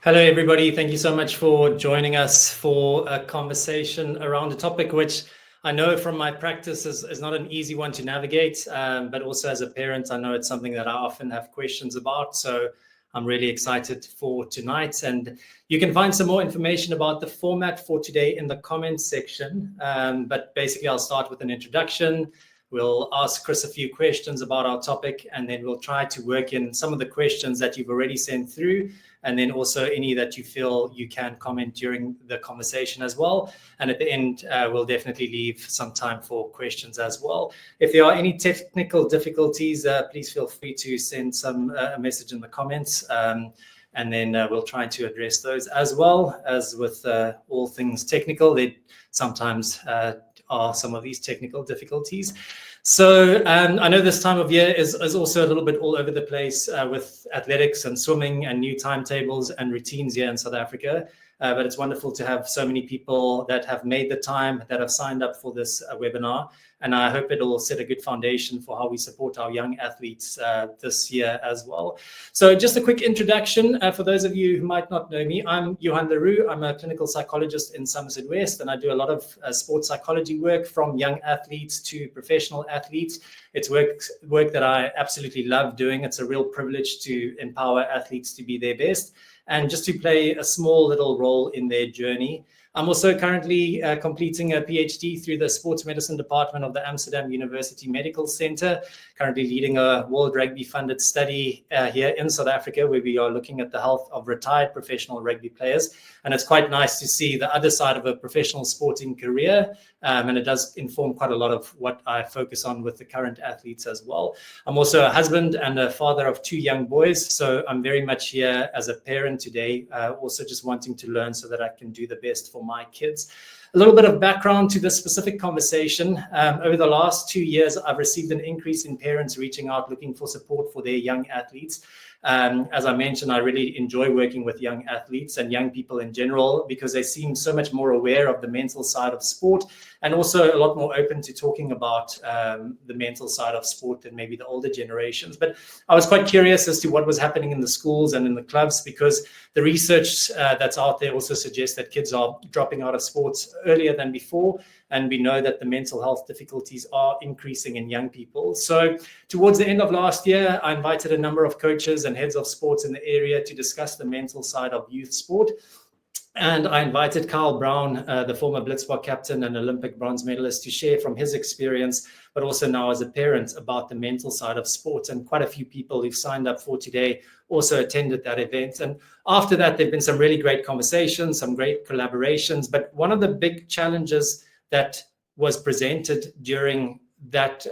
Hello, everybody. Thank you so much for joining us for a conversation around a topic which I know from my practice is not an easy one to navigate, but also as a parent, I know it's something that I often have questions about. So I'm really excited for tonight. And you can find some more information about the format for today in the comments section. But basically, I'll start with an introduction. We'll ask Chris a few questions about our topic, and then we'll try to work in some of the questions that you've already sent through, and then also any that you feel you can comment during the conversation as well. And at the end, we'll definitely leave some time for questions as well. If there are any technical difficulties, please feel free to send a message in the comments, and then we'll try to address those as well. As with all things technical, there sometimes are some of these technical difficulties. So I know this time of year is also a little bit all over the place with athletics and swimming and new timetables and routines here in South Africa. But it's wonderful to have so many people that have made the time, that have signed up for this webinar. And I hope it'll set a good foundation for how we support our young athletes this year as well. So just a quick introduction for those of you who might not know me. I'm Johan Leroux. I'm a clinical psychologist in Somerset West, and I do a lot of sports psychology work from young athletes to professional athletes. It's work that I absolutely love doing. It's a real privilege to empower athletes to be their best and just to play a small little role in their journey. I'm also currently completing a PhD through the Sports Medicine Department of the Amsterdam University Medical Center, currently leading a World Rugby funded study here in South Africa, where we are looking at the health of retired professional rugby players. And it's quite nice to see the other side of a professional sporting career. And it does inform quite a lot of what I focus on with the current athletes as well. I'm also a husband and a father of 2 young boys. So I'm very much here as a parent today, also just wanting to learn so that I can do the best for my kids. A little bit of background to this specific conversation. Over the last 2 years, I've received an increase in parents reaching out looking for support for their young athletes. As I mentioned, I really enjoy working with young athletes and young people in general because they seem so much more aware of the mental side of sport and also a lot more open to talking about the mental side of sport than maybe the older generations. But I was quite curious as to what was happening in the schools and in the clubs because the research that's out there also suggests that kids are dropping out of sports earlier than before. And we know that the mental health difficulties are increasing in young people. So towards the end of last year, I invited a number of coaches and heads of sports in the area to discuss the mental side of youth sport. And I invited Carl Brown, the former Blitzbach captain and Olympic bronze medalist, to share from his experience, but also now as a parent, about the mental side of sports. And quite a few people who've signed up for today also attended that event. And after that, there've been some really great conversations, some great collaborations. But one of the big challenges that was presented during that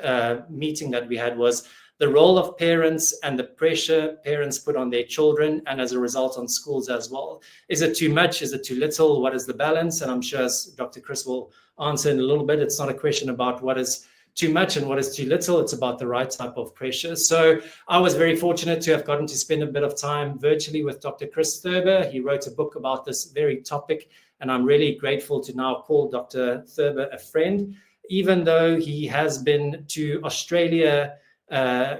meeting that we had was the role of parents and the pressure parents put on their children and as a result on schools as well. Is it too much? Is it too little? What is the balance? And I'm sure as Dr. Chris will answer in a little bit, it's not a question about what is too much and what is too little. It's about the right type of pressure. So I was very fortunate to have gotten to spend a bit of time virtually with Dr. Chris Thurber. He wrote a book about this very topic, and I'm really grateful to now call Dr. Thurber a friend, even though he has been to Australia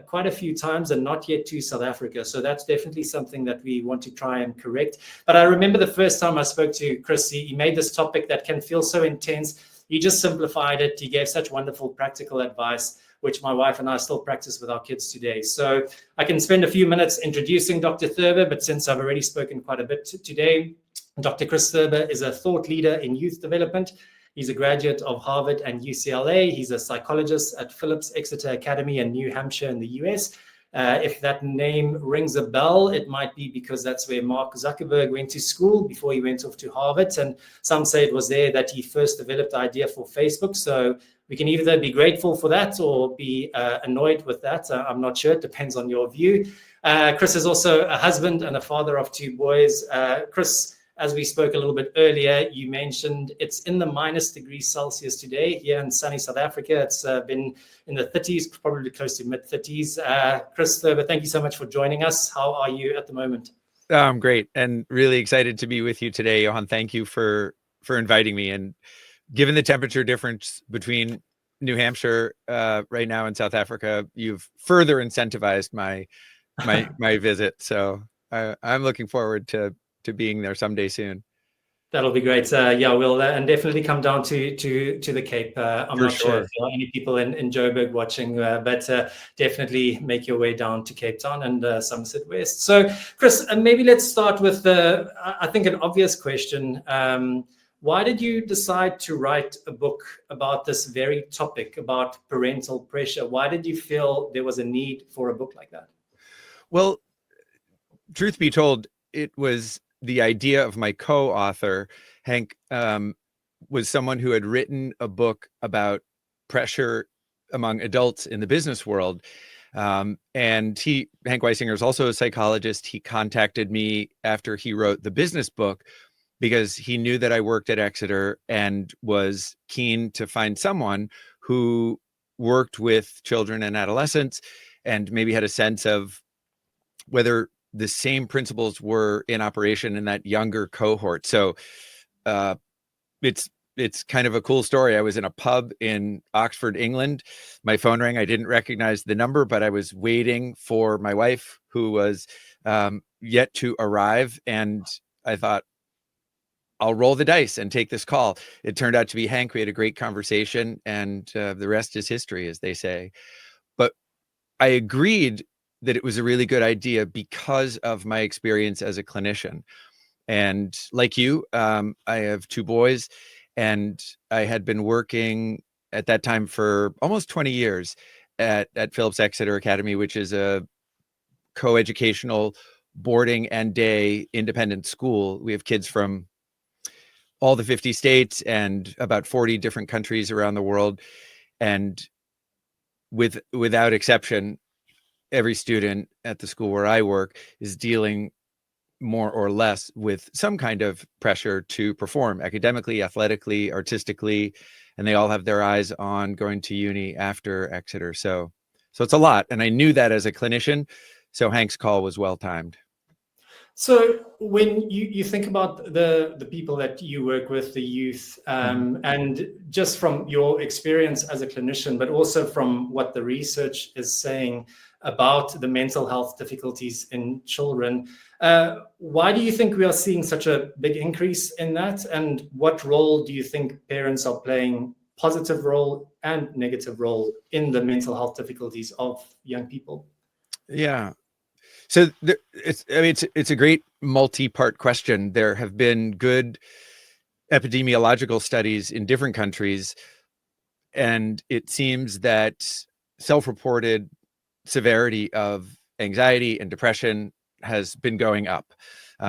quite a few times and not yet to South Africa. So that's definitely something that we want to try and correct. But I remember the first time I spoke to Chris, he made this topic that can feel so intense. He just simplified it. He gave such wonderful practical advice, which my wife and I still practice with our kids today. So I can spend a few minutes introducing Dr. Thurber, but since I've already spoken quite a bit today, Dr. Chris Thurber is a thought leader in youth development. He's a graduate of Harvard and UCLA. He's a psychologist at Phillips Exeter Academy in New Hampshire in the US. If that name rings a bell, it might be because that's where Mark Zuckerberg went to school before he went off to Harvard. And some say it was there that he first developed the idea for Facebook. So we can either be grateful for that or be annoyed with that. I'm not sure. It depends on your view. Chris is also a husband and a father of 2 boys. Chris, as we spoke a little bit earlier, you mentioned it's in the -degrees today here in sunny South Africa. It's been in the 30s, probably close to mid-30s. Chris Thurber, thank you so much for joining us. How are you at the moment? I'm great and really excited to be with you today, Johan. Thank you for inviting me. And given the temperature difference between New Hampshire right now and South Africa, you've further incentivized my visit. So I'm looking forward to to being there someday soon. That'll be great. Yeah, we'll and definitely come down to the Cape. I'm For not sure if sure. there are any people in Joburg watching, but definitely make your way down to Cape Town and Somerset West. So, Chris, maybe let's start with I think an obvious question. Why did you decide to write a book about this very topic, about parental pressure? Why did you feel there was a need for a book like that? Well, truth be told, it was the idea of my co-author, Hank, was someone who had written a book about pressure among adults in the business world. And Hank Weisinger is also a psychologist. He contacted me after he wrote the business book because he knew that I worked at Exeter and was keen to find someone who worked with children and adolescents and maybe had a sense of whether the same principles were in operation in that younger cohort. So it's kind of a cool story. I was in a pub in Oxford, England. My phone rang. I didn't recognize the number, but I was waiting for my wife, who was yet to arrive. And I thought, I'll roll the dice and take this call. It turned out to be Hank. We had a great conversation, and the rest is history, as they say. But I agreed that it was a really good idea because of my experience as a clinician. And like you, I have two boys, and I had been working at that time for almost 20 years at Phillips Exeter Academy, which is a coeducational boarding and day independent school. We have kids from all the 50 states and about 40 different countries around the world. And without exception, every student at the school where I work is dealing more or less with some kind of pressure to perform academically, athletically, artistically, and they all have their eyes on going to uni after Exeter. So it's a lot. And I knew that as a clinician. So Hank's call was well timed. So when you think about the people that you work with, the youth, and just from your experience as a clinician, but also from what the research is saying about the mental health difficulties in children, why do you think we are seeing such a big increase in that? And what role do you think parents are playing, positive role and negative role, in the mental health difficulties of young people? Yeah. So it's a great multi-part question. There have been good epidemiological studies in different countries, and it seems that self-reported severity of anxiety and depression has been going up.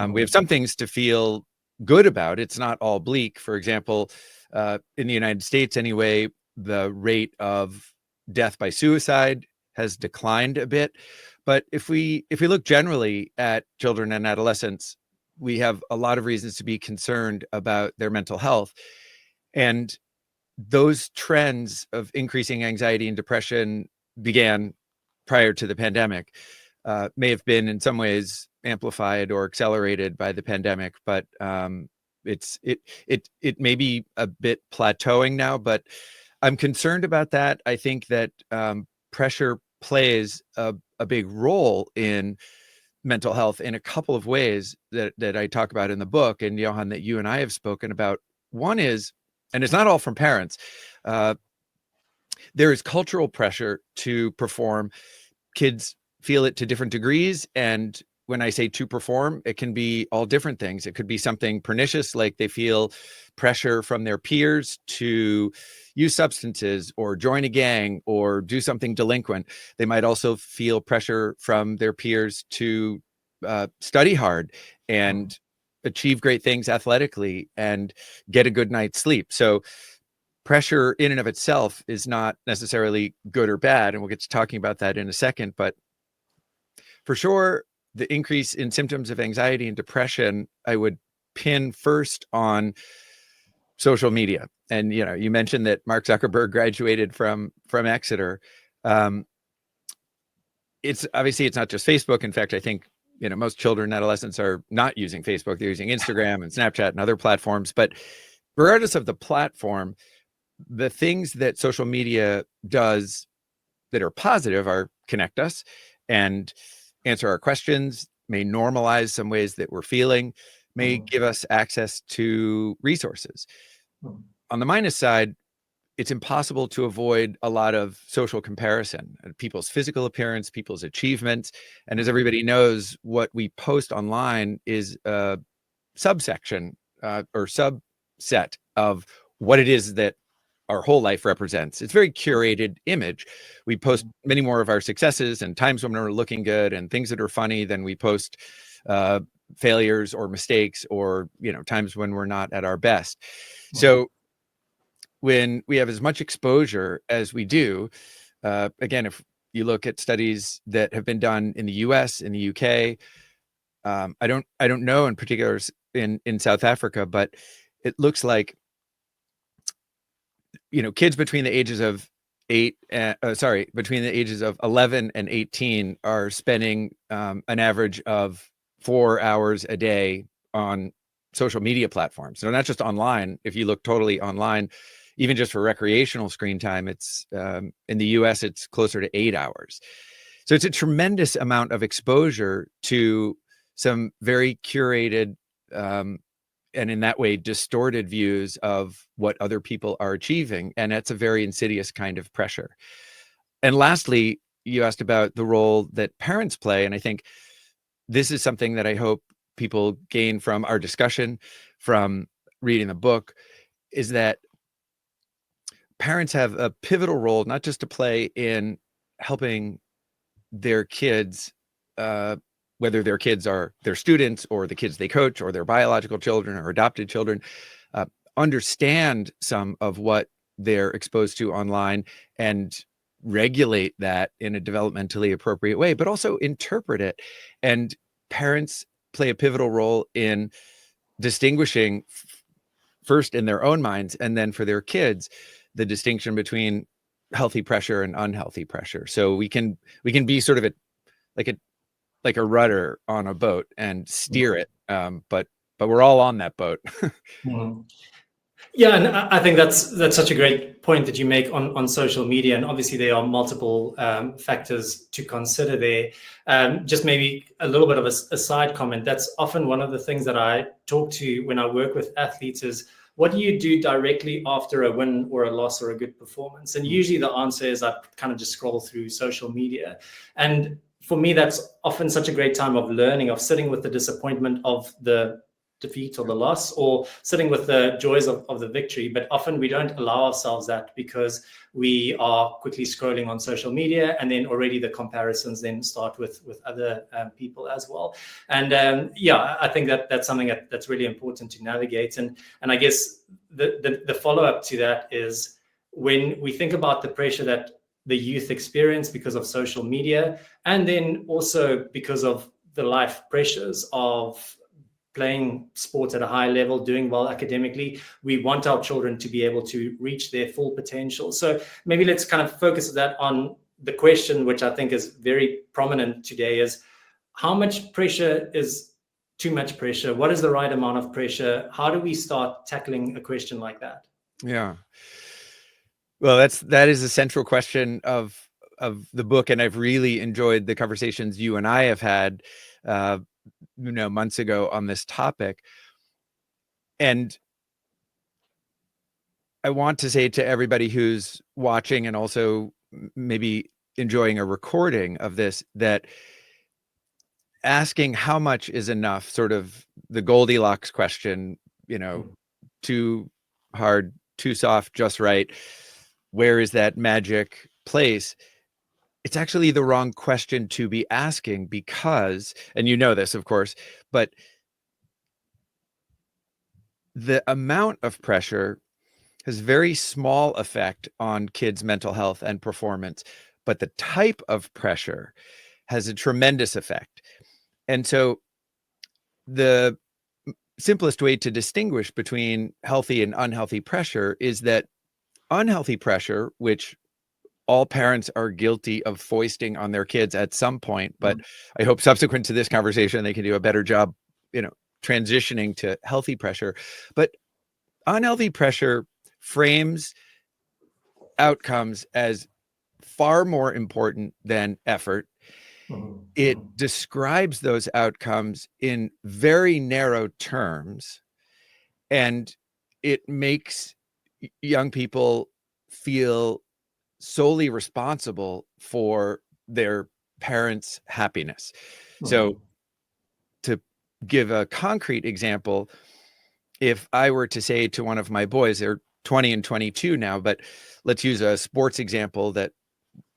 We have some things to feel good about. It's not all bleak. For example, in the United States anyway, the rate of death by suicide has declined a bit. But if we look generally at children and adolescents, we have a lot of reasons to be concerned about their mental health. And those trends of increasing anxiety and depression began prior to the pandemic, may have been in some ways amplified or accelerated by the pandemic, but it may be a bit plateauing now, but I'm concerned about that. I think that pressure plays a big role in mental health in a couple of ways that I talk about in the book, and Johan, that you and I have spoken about. One is, and it's not all from parents, there is cultural pressure to perform. Kids feel it to different degrees, and when I say to perform, it can be all different things. It could be something pernicious, like they feel pressure from their peers to use substances or join a gang or do something delinquent. They might also feel pressure from their peers to study hard and achieve great things athletically and get a good night's sleep. So pressure in and of itself is not necessarily good or bad, and we'll get to talking about that in a second. But for sure, the increase in symptoms of anxiety and depression, I would pin first on social media. And you mentioned that Mark Zuckerberg graduated from Exeter. It's obviously, it's not just Facebook. In fact, I think most children and adolescents are not using Facebook. They're using Instagram and Snapchat and other platforms. But regardless of the platform, the things that social media does that are positive are connect us and answer our questions, may normalize some ways that we're feeling, may give us access to resources. On the minus side, it's impossible to avoid a lot of social comparison, people's physical appearance, people's achievements. And as everybody knows, what we post online is a subsection or subset of what it is that our whole life represents. It's a very curated image. We post many more of our successes and times when we're looking good and things that are funny than we post failures or mistakes or, times when we're not at our best. So when we have as much exposure as we do, again, if you look at studies that have been done in the US, in the UK, I don't know in particular in South Africa, but it looks like, kids between the ages of between the ages of 11 and 18 are spending an average of 4 hours a day on social media platforms. So not just online. If you look totally online, even just for recreational screen time, it's in the US, it's closer to 8 hours. So it's a tremendous amount of exposure to some very curated and in that way distorted views of what other people are achieving. And that's a very insidious kind of pressure. And lastly, you asked about the role that parents play. And I think this is something that I hope people gain from our discussion, from reading the book, is that parents have a pivotal role, not just to play in helping their kids, whether their kids are their students or the kids they coach or their biological children or adopted children, understand some of what they're exposed to online and regulate that in a developmentally appropriate way, but also interpret it. And parents play a pivotal role in distinguishing first in their own minds and then for their kids, the distinction between healthy pressure and unhealthy pressure. So we can be sort of like a rudder on a boat and steer it. But we're all on that boat. Yeah, and I think that's such a great point that you make on social media. And obviously there are multiple factors to consider there. Just maybe a little bit of a side comment. That's often one of the things that I talk to when I work with athletes is, what do you do directly after a win or a loss or a good performance? And usually the answer is I kind of just scroll through social media. And for me, that's often such a great time of learning, of sitting with the disappointment of the defeat or the loss, or sitting with the joys of the victory. But often we don't allow ourselves that because we are quickly scrolling on social media, and then already the comparisons then start with other people as well. And I think that's something that's really important to navigate. And I guess the follow-up to that is, when we think about the pressure that the youth experience because of social media, and then also because of the life pressures of playing sports at a high level, doing well academically, we want our children to be able to reach their full potential. So maybe let's kind of focus that on the question, which I think is very prominent today, is how much pressure is too much pressure? What is the right amount of pressure? How do we start tackling a question like that? Yeah. Well, that is a central question of the book. And I've really enjoyed the conversations you and I have had months ago on this topic. And I want to say to everybody who's watching and also maybe enjoying a recording of this, that asking how much is enough, sort of the Goldilocks question, too hard, too soft, just right. Where is that magic place? It's actually the wrong question to be asking, because, and you know this, of course, but the amount of pressure has very small effect on kids' mental health and performance, but the type of pressure has a tremendous effect. And so the simplest way to distinguish between healthy and unhealthy pressure is that unhealthy pressure, which all parents are guilty of foisting on their kids at some point, but I hope subsequent to this conversation, they can do a better job, transitioning to healthy pressure. But unhealthy pressure frames outcomes as far more important than effort. It describes those outcomes in very narrow terms, and it makes young people feel solely responsible for their parents' happiness. So to give a concrete example, if I were to say to one of my boys, they're 20 and 22 now, but let's use a sports example that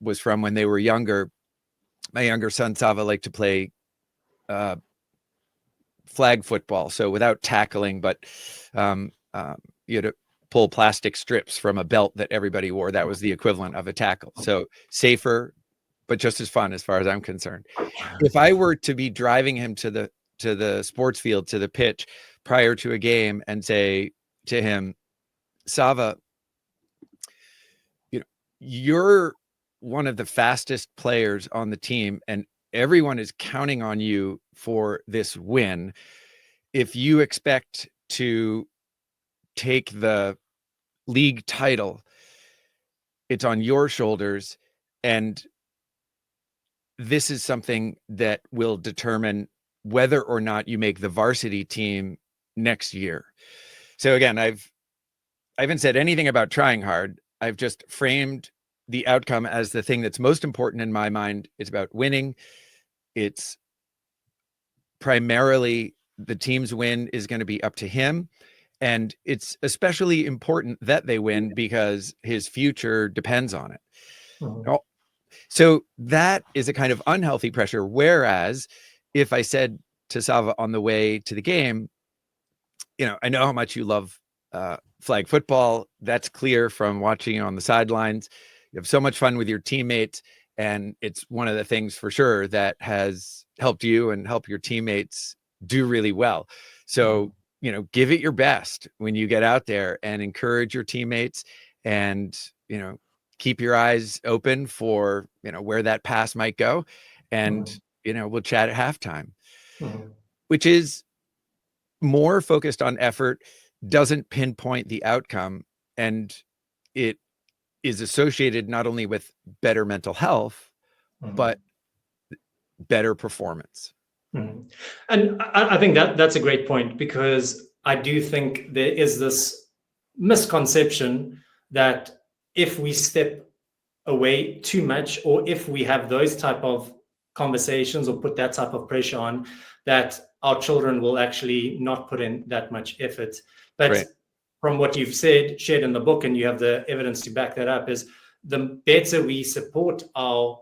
was from when they were younger. My younger son, Sava, liked to play flag football. So without tackling, but you had to pull plastic strips from a belt that everybody wore. That was the equivalent of a tackle. So safer, but just as fun as far as I'm concerned. If I were to be driving him to the sports field, to the pitch prior to a game and say to him, Sava, you're one of the fastest players on the team and everyone is counting on you for this win. If you expect to take the league title, it's on your shoulders. And this is something that will determine whether or not you make the varsity team next year. So again, I haven't said anything about trying hard. I've just framed the outcome as the thing that's most important in my mind. It's about winning. It's primarily the team's win is going to be up to him. And it's especially important that they win because his future depends on it. So that is a kind of unhealthy pressure. Whereas if I said to Sava on the way to the game, I know how much you love flag football. That's clear from watching you on the sidelines. You have so much fun with your teammates. And it's one of the things for sure that has helped you and help your teammates do really well. So, give it your best when you get out there and encourage your teammates and, keep your eyes open for, where that pass might go. And, we'll chat at halftime, which is more focused on effort, doesn't pinpoint the outcome. And it is associated not only with better mental health, but better performance. And I think that's a great point, because I do think there is this misconception that if we step away too much, or if we have those type of conversations or put that type of pressure on, that our children will actually not put in that much effort. But from what you've shared in the book, and you have the evidence to back that up, is the better we support our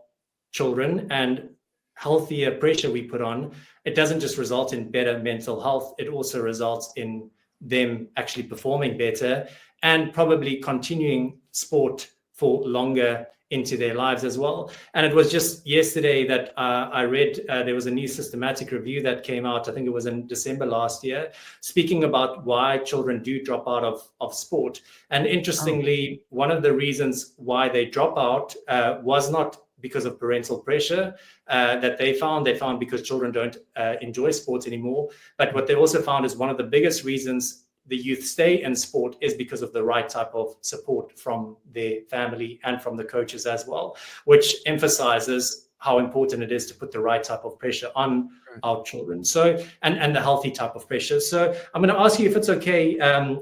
children and healthier pressure we put on, it doesn't just result in better mental health, it also results in them actually performing better and probably continuing sport for longer into their lives as well. And it was just yesterday that I read there was a new systematic review that came out, I think it was in December last year, speaking about why children do drop out of sport. And interestingly, one of the reasons why they drop out was not because of parental pressure that they found because children don't enjoy sports anymore. But what they also found is one of the biggest reasons the youth stay in sport is because of the right type of support from their family and from the coaches as well, which emphasizes how important it is to put the right type of pressure on our children. So, and the healthy type of pressure. So I'm going to ask you if it's okay.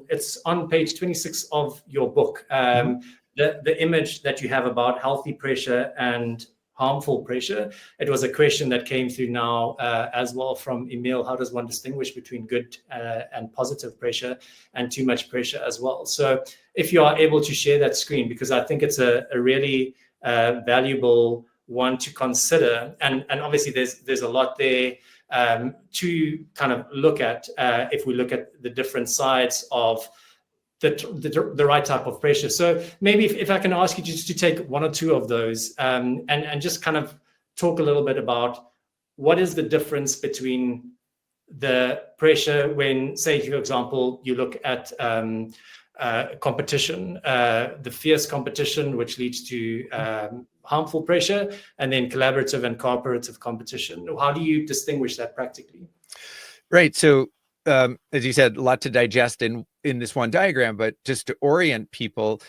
It's on page 26 of your book. The image that you have about healthy pressure and harmful pressure. It was a question that came through now as well from Emil. How does one distinguish between good and positive pressure and too much pressure as well? So if you are able to share that screen, because I think it's a really valuable one to consider. And obviously there's a lot there to kind of look at if we look at the different sides of the right type of pressure. So maybe if I can ask you just to take one or two of those and just kind of talk a little bit about what is the difference between the pressure when, say, for example, you look at competition, the fierce competition, which leads to harmful pressure, and then collaborative and cooperative competition. How do you distinguish that practically? Right. So as you said, a lot to digest in this one diagram, but just to orient people,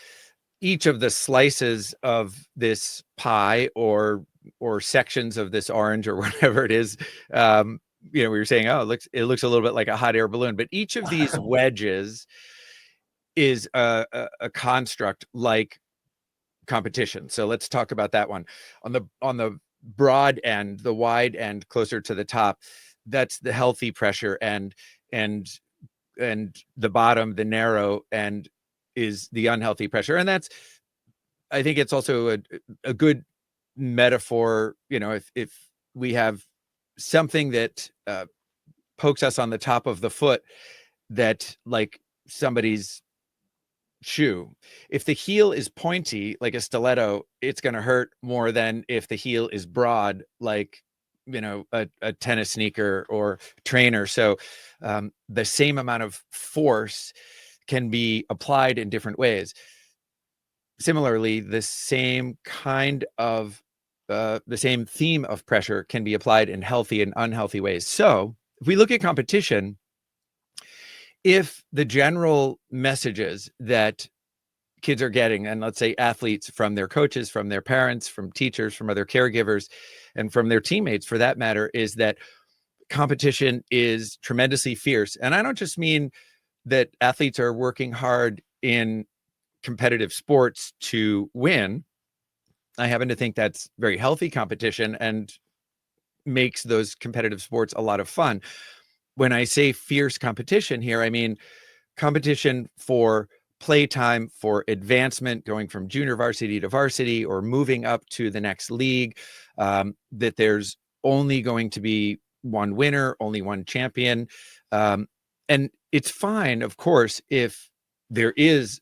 each of the slices of this pie or or sections of this orange or whatever it is. We were saying, oh, it looks a little bit like a hot air balloon, but each of these wedges is a construct like competition. So let's talk about that one. On the broad end, the wide end closer to the top, that's the healthy pressure, and the bottom, the narrow end, is the unhealthy pressure. And that's, I think it's also a good metaphor, if we have something that pokes us on the top of the foot, that like somebody's shoe, if the heel is pointy like a stiletto, it's going to hurt more than if the heel is broad like a tennis sneaker or trainer. So the same amount of force can be applied in different ways. Similarly, the same kind of the same theme of pressure can be applied in healthy and unhealthy ways. So if we look at competition, if the general messages that kids are getting, and let's say athletes, from their coaches, from their parents, from teachers, from other caregivers, and from their teammates for that matter, is that competition is tremendously fierce. And I don't just mean that athletes are working hard in competitive sports to win. I happen to think that's very healthy competition and makes those competitive sports a lot of fun. When I say fierce competition here, I mean competition for playtime, for advancement, going from junior varsity to varsity or moving up to the next league, that there's only going to be one winner, only one champion. And it's fine, of course, if there is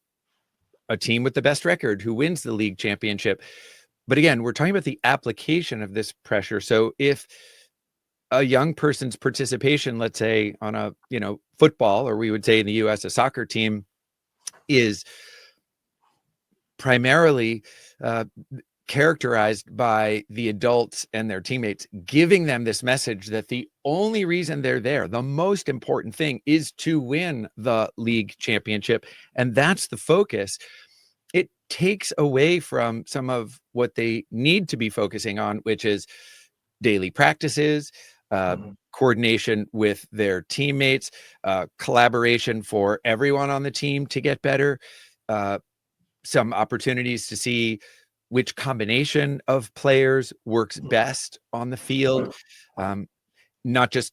a team with the best record who wins the league championship. But again, we're talking about the application of this pressure. So if a young person's participation, let's say on a football, or we would say in the US a soccer team, is primarily characterized by the adults and their teammates giving them this message that the only reason they're there, the most important thing, is to win the league championship, and that's the focus, it takes away from some of what they need to be focusing on, which is daily practices, coordination with their teammates, collaboration for everyone on the team to get better, some opportunities to see which combination of players works best on the field, not just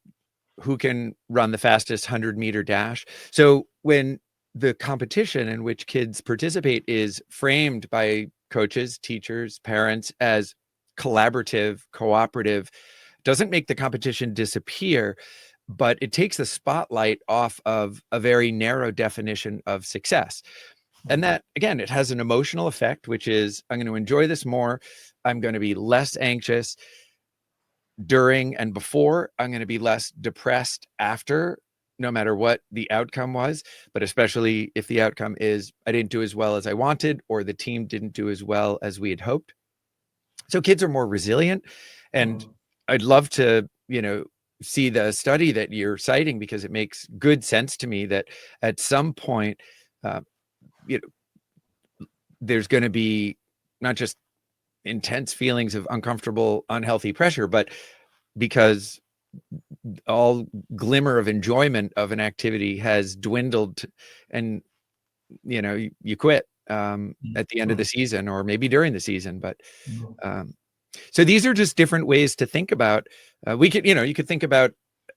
who can run the fastest 100-meter dash. So when the competition in which kids participate is framed by coaches, teachers, parents as collaborative, cooperative, doesn't make the competition disappear, but it takes the spotlight off of a very narrow definition of success. And that, again, it has an emotional effect, which is, I'm going to enjoy this more. I'm going to be less anxious during and before. I'm going to be less depressed after, no matter what the outcome was, but especially if the outcome is I didn't do as well as I wanted, or the team didn't do as well as we had hoped. So kids are more resilient. And I'd love to, see the study that you're citing, because it makes good sense to me that at some point, there's going to be not just intense feelings of uncomfortable, unhealthy pressure, but because all glimmer of enjoyment of an activity has dwindled, and you quit at the end of the season, or maybe during the season. But so these are just different ways to think about. We could, you could think about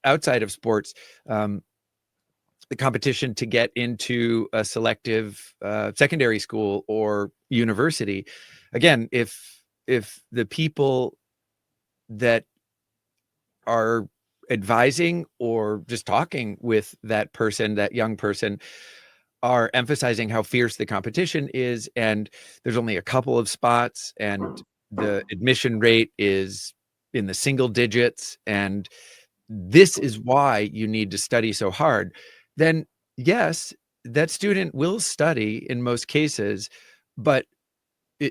outside of sports, the competition to get into a selective secondary school or university. Again, if the people that are advising or just talking with that person, that young person, are emphasizing how fierce the competition is, and there's only a couple of spots, and the admission rate is in the single digits, and this is why you need to study so hard, then yes, that student will study in most cases, but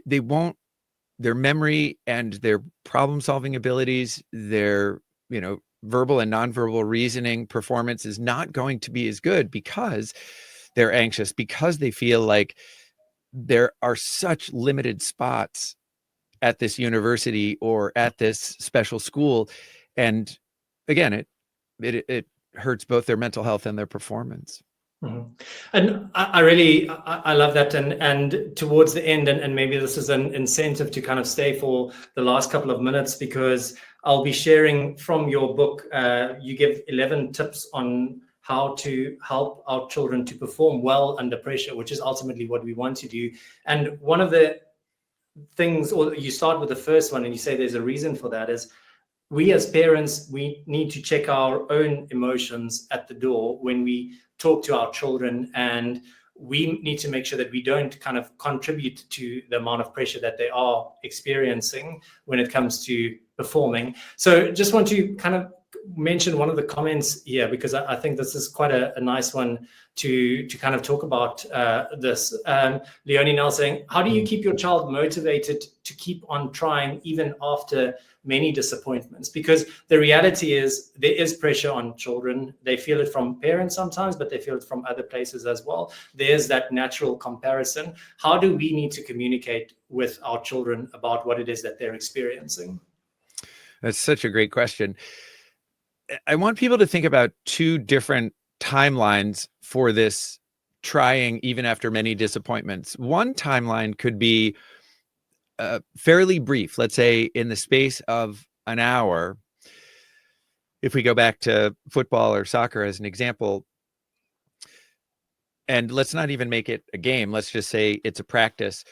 they won't, their memory and their problem solving abilities, their, verbal and nonverbal reasoning performance is not going to be as good, because they're anxious, because they feel like there are such limited spots at this university or at this special school. And again, it hurts both their mental health and their performance. Mm-hmm. And I really I love that, and towards the end, and maybe this is an incentive to kind of stay for the last couple of minutes, because I'll be sharing from your book. You give 11 tips on how to help our children to perform well under pressure, which is ultimately what we want to do. And one of the things, or you start with the first one and you say there's a reason for that, is we as parents, we need to check our own emotions at the door when we talk to our children, and we need to make sure that we don't kind of contribute to the amount of pressure that they are experiencing when it comes to performing. So just want to kind of mention one of the comments here, because I think this is quite a nice one to kind of talk about this. Leonie Nell saying, how do you keep your child motivated to keep on trying even after many disappointments? Because the reality is there is pressure on children. They feel it from parents sometimes, but they feel it from other places as well. There's that natural comparison. How do we need to communicate with our children about what it is that they're experiencing? That's such a great question. I want people to think about two different timelines for this trying even after many disappointments. One timeline could be fairly brief, let's say in the space of an hour. If we go back to football or soccer as an example, and let's not even make it a game, let's just say it's a practice.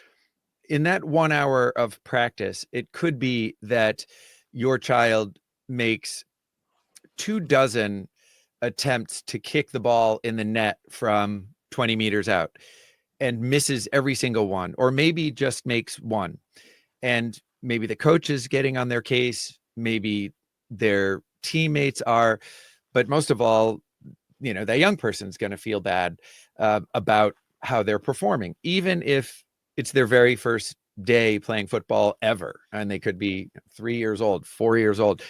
In that 1 hour of practice, it could be that your child makes 24 attempts to kick the ball in the net from 20 meters out and misses every single one, or maybe just makes one. And maybe the coach is getting on their case, maybe their teammates are, but most of all, that young person's going to feel bad about how they're performing, even if it's their very first day playing football ever, and they could be 3 years old, 4 years old.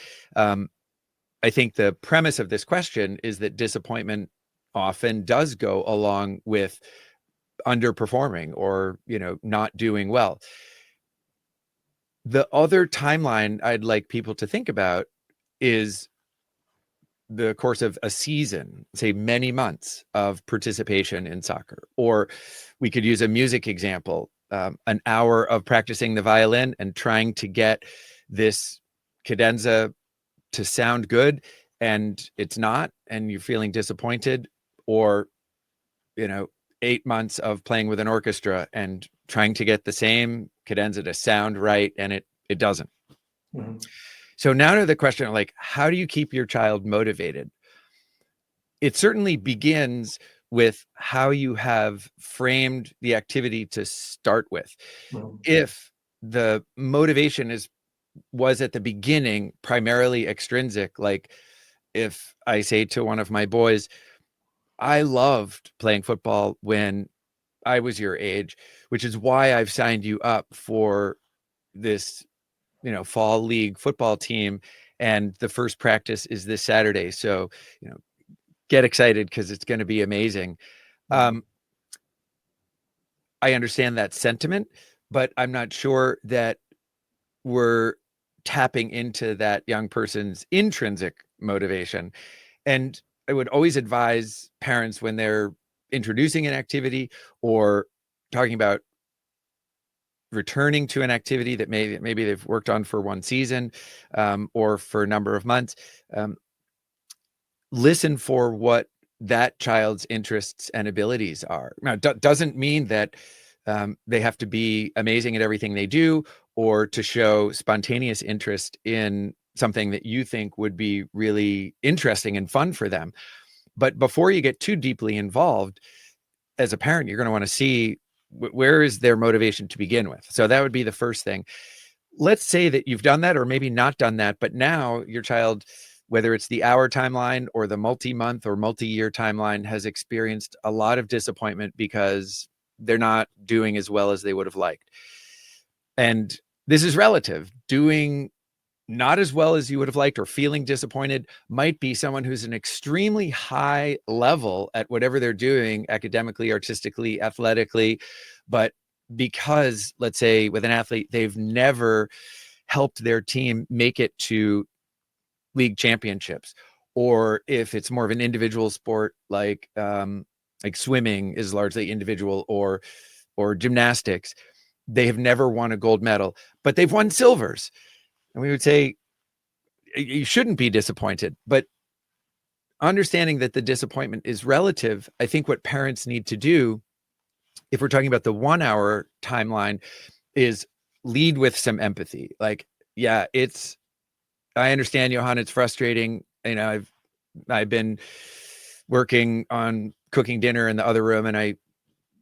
I think the premise of this question is that disappointment often does go along with underperforming or, not doing well. The other timeline I'd like people to think about is the course of a season, say many months of participation in soccer. Or we could use a music example, an hour of practicing the violin and trying to get this cadenza to sound good, and it's not, and you're feeling disappointed. Or 8 months of playing with an orchestra and trying to get the same cadenza to sound right, and it doesn't. Mm-hmm. So now to the question of how do you keep your child motivated? It certainly begins with how you have framed the activity to start with. Mm-hmm. If the motivation was at the beginning primarily extrinsic, like if I say to one of my boys, I loved playing football when I was your age, which is why I've signed you up for this, fall league football team. And the first practice is this Saturday. So, get excited because it's going to be amazing. I understand that sentiment, but I'm not sure that we're tapping into that young person's intrinsic motivation. And I would always advise parents when they're introducing an activity or talking about returning to an activity that maybe they've worked on for one season or for a number of months, listen for what that child's interests and abilities are. Now, doesn't mean that they have to be amazing at everything they do or to show spontaneous interest in something that you think would be really interesting and fun for them. But before you get too deeply involved, as a parent, you're going to want to see where is their motivation to begin with. So that would be the first thing. Let's say that you've done that or maybe not done that, but now your child, whether it's the hour timeline or the multi-month or multi-year timeline, has experienced a lot of disappointment because they're not doing as well as they would have liked. And this is relative. Doing not as well as you would have liked or feeling disappointed might be someone who's an extremely high level at whatever they're doing academically, artistically, athletically, but because, let's say, with an athlete, they've never helped their team make it to league championships, or if it's more of an individual sport, like swimming is largely individual, or gymnastics, they have never won a gold medal, but they've won silvers. And we would say, you shouldn't be disappointed, but understanding that the disappointment is relative, I think what parents need to do, if we're talking about the 1 hour timeline, is lead with some empathy. Like, yeah, I understand, Johan, it's frustrating. I've been working on cooking dinner in the other room, and I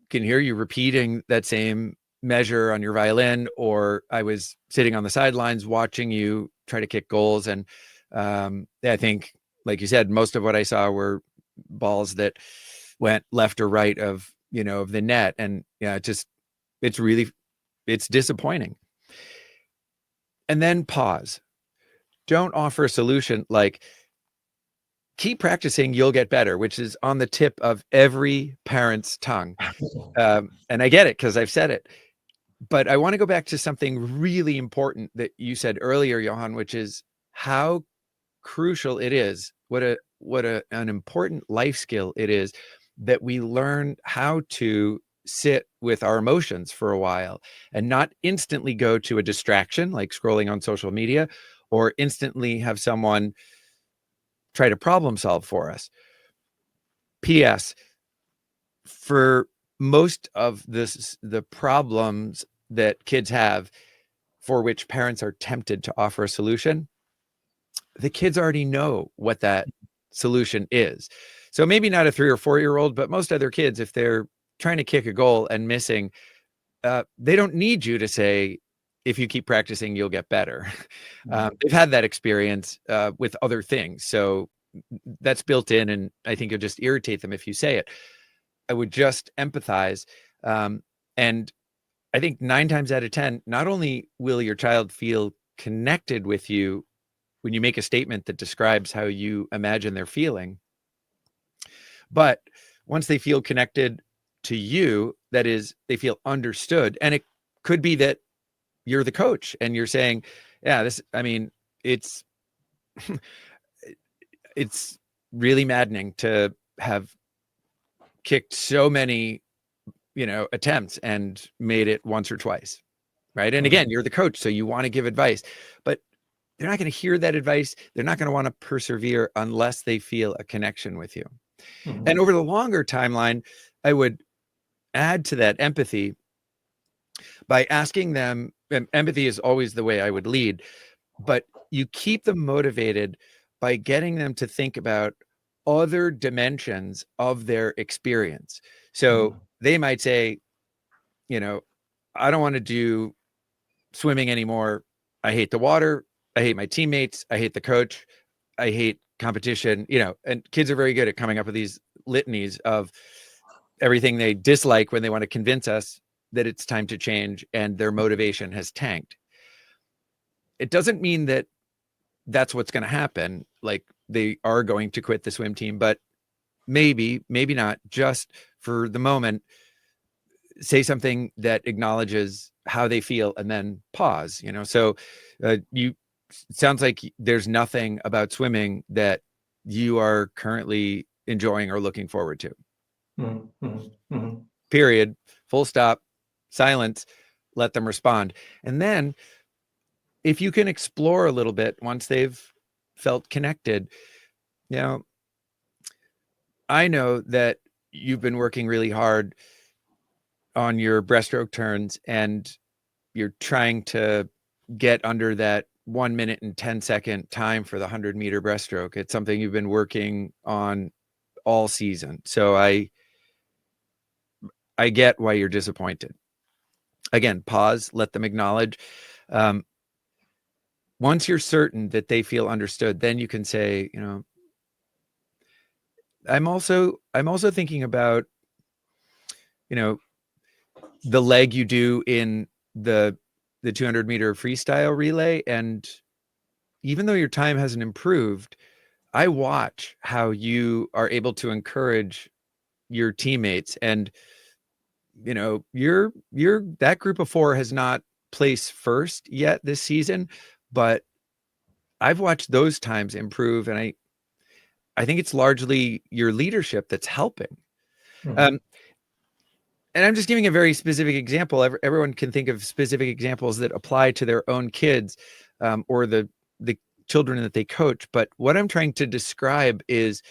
can hear you repeating that same measure on your violin, or I was sitting on the sidelines watching you try to kick goals. And I think, like you said, most of what I saw were balls that went left or right of the net. And yeah, it's disappointing. And then pause. Don't offer a solution like, keep practicing, you'll get better, which is on the tip of every parent's tongue. And I get it, because I've said it. But I want to go back to something really important that you said earlier, Johan, which is how crucial it is, what an important life skill it is, that we learn how to sit with our emotions for a while and not instantly go to a distraction like scrolling on social media, or instantly have someone try to problem solve for us. P.S. For most of the problems that kids have, for which parents are tempted to offer a solution, the kids already know what that solution is. So maybe not a 3 or 4 year old, but most other kids, if they're trying to kick a goal and missing, they don't need you to say, if you keep practicing, you'll get better. They've had that experience with other things. So that's built in, and I think it'll just irritate them if you say it. I would just empathize. And I think 9 times out of 10, not only will your child feel connected with you when you make a statement that describes how you imagine they're feeling, but once they feel connected to you, that is, they feel understood. And it could be that you're the coach and you're saying, yeah, it's it's really maddening to have kicked so many attempts and made it once or twice, right? And again, you're the coach, so you want to give advice, but they're not going to hear that advice. They're not going to want to persevere unless they feel a connection with you. And over the longer timeline, I would add to that empathy by asking them, and empathy is always the way I would lead, but you keep them motivated by getting them to think about other dimensions of their experience. So they might say, I don't want to do swimming anymore. I hate the water. I hate my teammates. I hate the coach. I hate competition, and kids are very good at coming up with these litanies of everything they dislike when they want to convince us that it's time to change and their motivation has tanked. It doesn't mean that that's what's going to happen. Like, they are going to quit the swim team, but maybe not. Just for the moment, say something that acknowledges how they feel and then pause. So sounds like there's nothing about swimming that you are currently enjoying or looking forward to. Period. Full stop. Silence. Let them respond. And then if you can explore a little bit once they've felt connected, I know that you've been working really hard on your breaststroke turns, and you're trying to get under that 1 minute and 10-second time for the 100-meter breaststroke. It's something you've been working on all season. So I get why you're disappointed. Again, pause, let them acknowledge. Once you're certain that they feel understood, then you can say, I'm also thinking about, the leg you do in the 200-meter freestyle relay. And even though your time hasn't improved, I watch how you are able to encourage your teammates. And you're that group of 4 has not placed first yet this season, but I've watched those times improve, and I think it's largely your leadership that's helping. And I'm just giving a very specific example. Everyone can think of specific examples that apply to their own kids, or the children that they coach. But what I'm trying to describe is,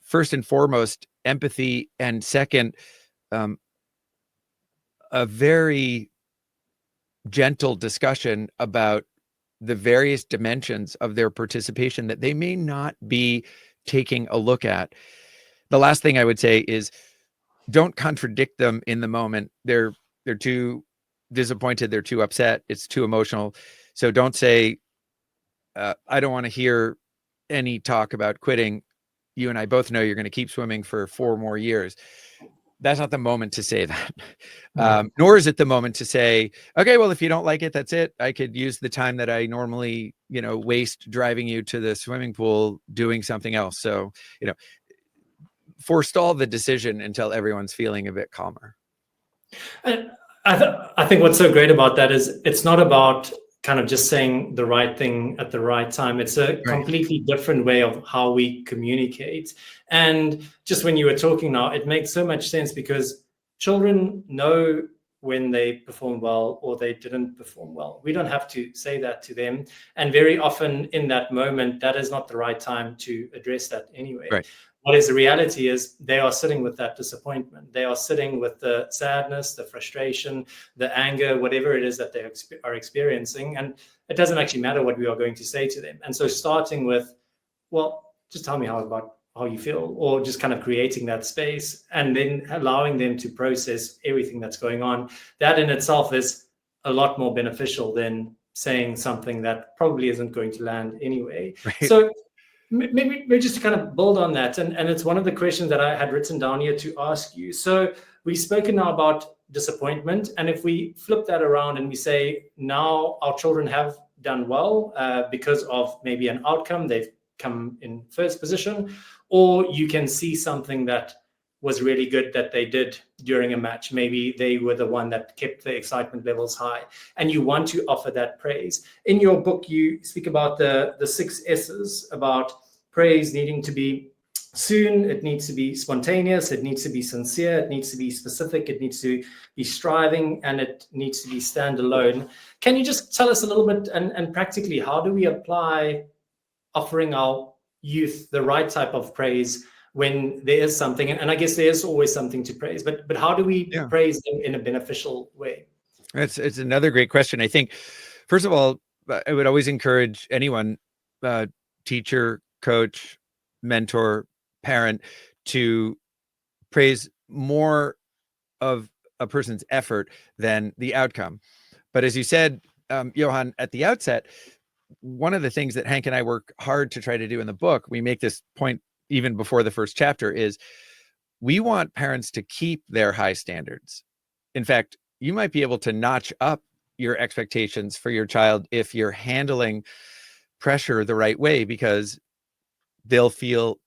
first and foremost, empathy, and second, a very gentle discussion about the various dimensions of their participation that they may not be taking a look at. The last thing I would say is, don't contradict them in the moment. They're too disappointed, they're too upset, it's too emotional. So don't say, I don't want to hear any talk about quitting. You and I both know you're going to keep swimming for 4 more years. That's not the moment to say that. Nor is it the moment to say, okay, well, if you don't like it, that's it. I could use the time that I normally, waste driving you to the swimming pool doing something else. So, forestall the decision until everyone's feeling a bit calmer. And I think what's so great about that is it's not about kind of just saying the right thing at the right time. It's a completely different way of how we communicate. And just when you were talking now, it makes so much sense, because children know when they perform well or they didn't perform well. We don't have to say that to them. And very often in that moment, that is not the right time to address that anyway. Right. What is the reality is they are sitting with that disappointment. They are sitting with the sadness, the frustration, the anger, whatever it is that they are experiencing. And it doesn't actually matter what we are going to say to them. And so starting with, well, just tell me how you feel, or just kind of creating that space and then allowing them to process everything that's going on. That in itself is a lot more beneficial than saying something that probably isn't going to land anyway. Right. So maybe just to kind of build on that, and it's one of the questions that I had written down here to ask you. So we've spoken now about disappointment, and if we flip that around and we say now our children have done well because of maybe an outcome, they've come in first position, or you can see something that was really good that they did during a match. Maybe they were the one that kept the excitement levels high, and you want to offer that praise. In your book, you speak about the 6 S's, about praise needing to be soon, it needs to be spontaneous, it needs to be sincere, it needs to be specific, it needs to be striving, and it needs to be standalone. Can you just tell us a little bit, and practically, how do we apply offering our youth the right type of praise when there is something, and I guess there's always something to praise, but how do we praise them in a beneficial way? It's another great question. I think, first of all, I would always encourage anyone, teacher, coach, mentor, parent, to praise more of a person's effort than the outcome. But as you said, Johan, at the outset, one of the things that Hank and I work hard to try to do in the book, we make this point even before the first chapter, is we want parents to keep their high standards. In fact, you might be able to notch up your expectations for your child if you're handling pressure the right way, because they'll feel,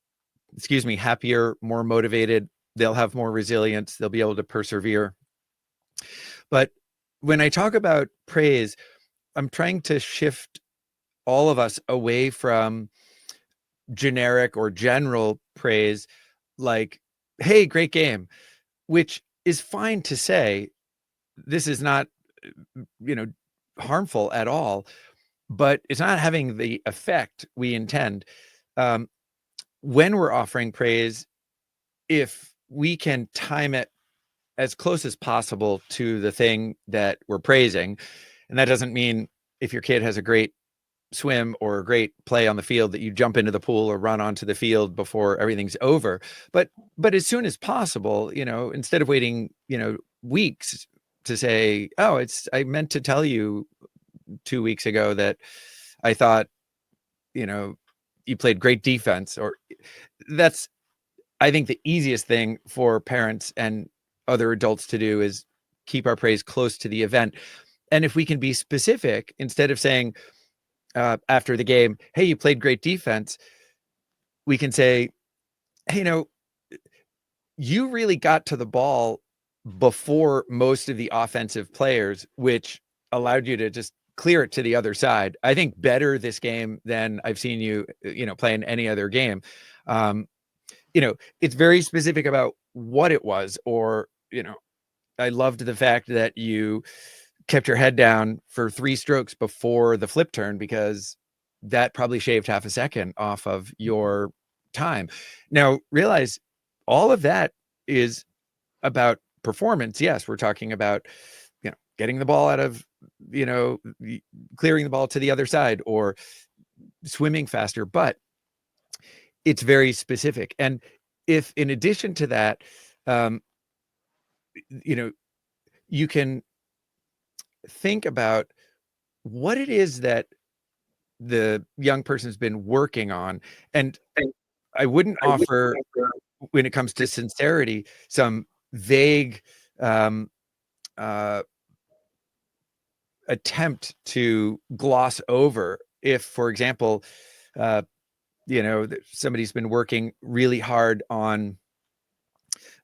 happier, more motivated, they'll have more resilience, they'll be able to persevere. But when I talk about praise, I'm trying to shift all of us away from generic or general praise, like, hey, great game, which is fine to say. This is not, harmful at all, but it's not having the effect we intend. When we're offering praise, if we can time it as close as possible to the thing that we're praising, and that doesn't mean if your kid has a great swim or a great play on the field that you jump into the pool or run onto the field before everything's over, but as soon as possible, instead of waiting, weeks to say, oh, I meant to tell you 2 weeks ago that I thought, you played great defense. Or that's, I think, the easiest thing for parents and other adults to do is keep our praise close to the event. And if we can be specific, instead of saying after the game, hey, you played great defense, we can say, hey, you really got to the ball before most of the offensive players, which allowed you to just clear it to the other side. I think better this game than I've seen you, play in any other game. It's very specific about what it was, or, I loved the fact that you kept your head down for 3 strokes before the flip turn, because that probably shaved half a second off of your time. Now, realize all of that is about performance. Yes, we're talking about, getting the ball out of, clearing the ball to the other side, or swimming faster, but it's very specific. And if in addition to that, you can think about what it is that the young person's been working on. And I wouldn't offer, when it comes to sincerity, some vague attempt to gloss over. If, for example, somebody's been working really hard on,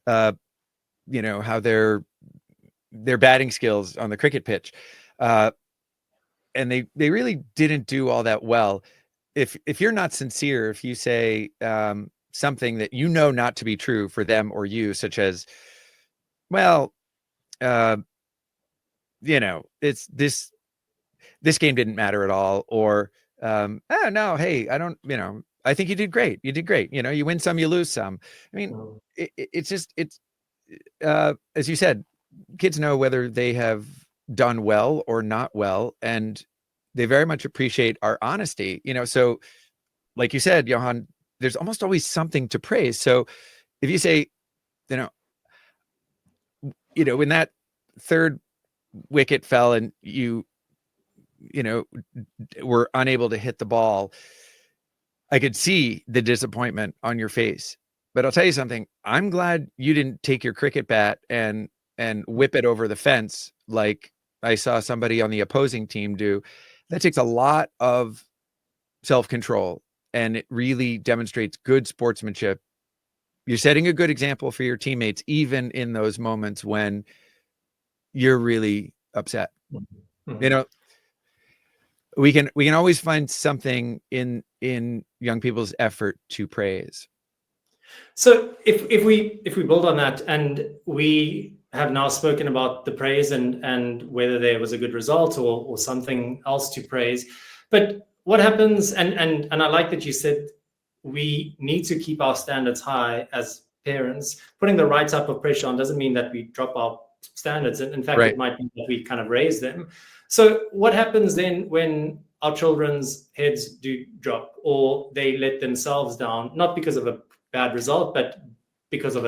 how their batting skills on the cricket pitch, and they really didn't do all that well. If you're not sincere, if you say something that not to be true for them or you, such as, well, it's this game didn't matter at all, or oh no, hey, I don't, I think you did great. You did great. You win some, you lose some. I mean, it's as you said, kids know whether they have done well or not well, and they very much appreciate our honesty. So like you said, Johan, there's almost always something to praise. So if you say, when that third wicket fell and you were unable to hit the ball, I could see the disappointment on your face. But I'll tell you something, I'm glad you didn't take your cricket bat and whip it over the fence like I saw somebody on the opposing team do. That takes a lot of self-control, and it really demonstrates good sportsmanship. You're setting a good example for your teammates, even in those moments when you're really upset. Mm-hmm. We can always find something in young people's effort to praise. So if we build on that, and we have now spoken about the praise and whether there was a good result or something else to praise, but what happens, and I like that you said we need to keep our standards high as parents. Putting the right type of pressure on doesn't mean that we drop our standards. In fact, Right. It might be that we kind of raise them. So what happens then when our children's heads do drop, or they let themselves down, not because of a bad result, but because of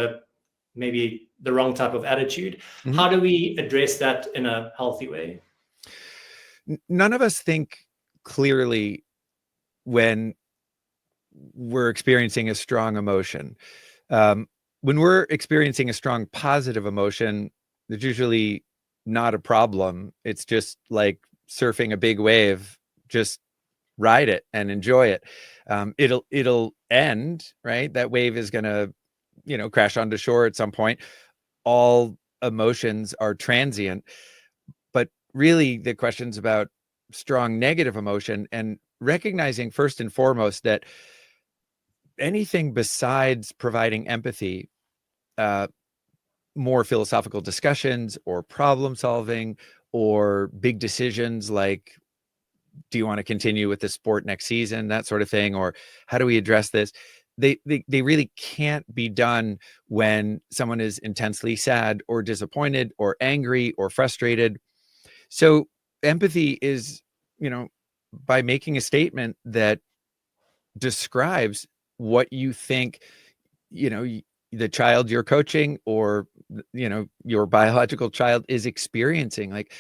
maybe the wrong type of attitude? Mm-hmm. How do we address that in a healthy way? None of us think clearly when we're experiencing a strong emotion. When we're experiencing a strong positive emotion, there's usually not a problem. It's just like surfing a big wave. Just ride it and enjoy it. It'll end, right? That wave is going to, crash onto shore at some point. All emotions are transient, but really the question's about strong negative emotion, and recognizing first and foremost that anything besides providing empathy, more philosophical discussions or problem solving or big decisions like, do you want to continue with the sport next season, that sort of thing, or how do we address this? They really can't be done when someone is intensely sad or disappointed or angry or frustrated. So empathy is, by making a statement that describes what you think, the child you're coaching, or, your biological child is experiencing. Like,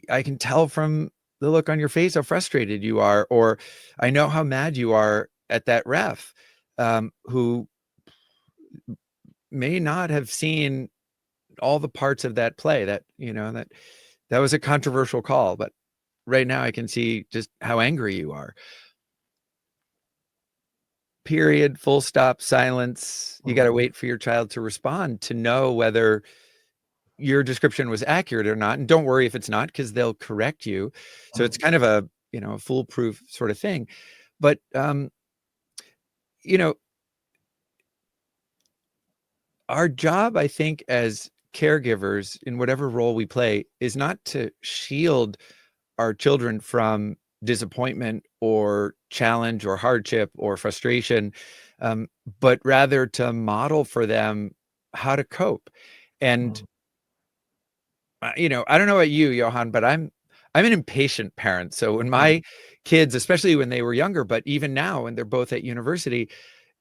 I can tell from the look on your face how frustrated you are, or I know how mad you are at that ref, who may not have seen all the parts of that play, that, that was a controversial call, but right now I can see just how angry you are. Period, full stop, silence. You got to wait for your child to respond to know whether your description was accurate or not. And don't worry if it's not, because they'll correct you. So it's kind of a, a foolproof sort of thing. But, our job, I think, as caregivers in whatever role we play is not to shield our children from disappointment or challenge or hardship or frustration, but rather to model for them how to cope. And I don't know about you, Johan, but I'm an impatient parent. So when my kids, especially when they were younger, but even now when they're both at university,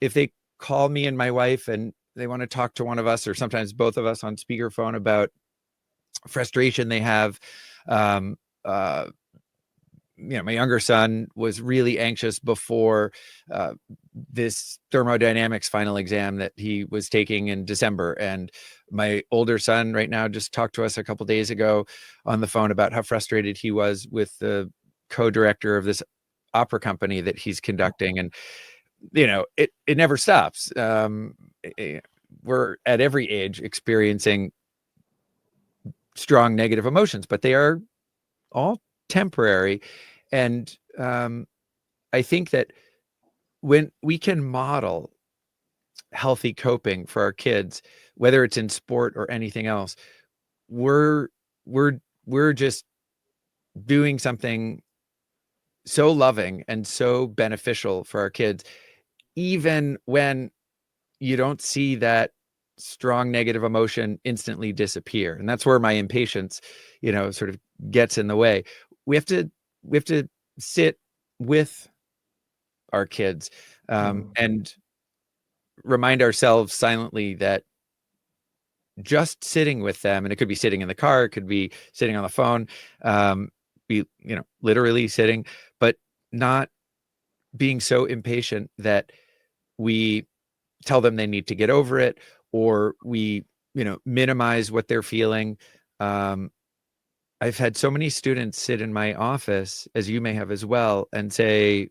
if they call me and my wife and they want to talk to one of us or sometimes both of us on speakerphone about frustration they have, uh, my younger son was really anxious before this thermodynamics final exam that he was taking in December. And my older son right now just talked to us a couple of days ago on the phone about how frustrated he was with the co-director of this opera company that he's conducting. And, it never stops. We're at every age experiencing strong negative emotions, but they are all temporary. And I think that when we can model healthy coping for our kids, whether it's in sport or anything else, we're just doing something so loving and so beneficial for our kids, even when you don't see that strong negative emotion instantly disappear. And that's where my impatience, sort of gets in the way. We have to sit with our kids, and remind ourselves silently that just sitting with them, and it could be sitting in the car, it could be sitting on the phone, be, literally sitting, but not being so impatient that we tell them they need to get over it, or we, minimize what they're feeling. I've had so many students sit in my office, as you may have as well, and say,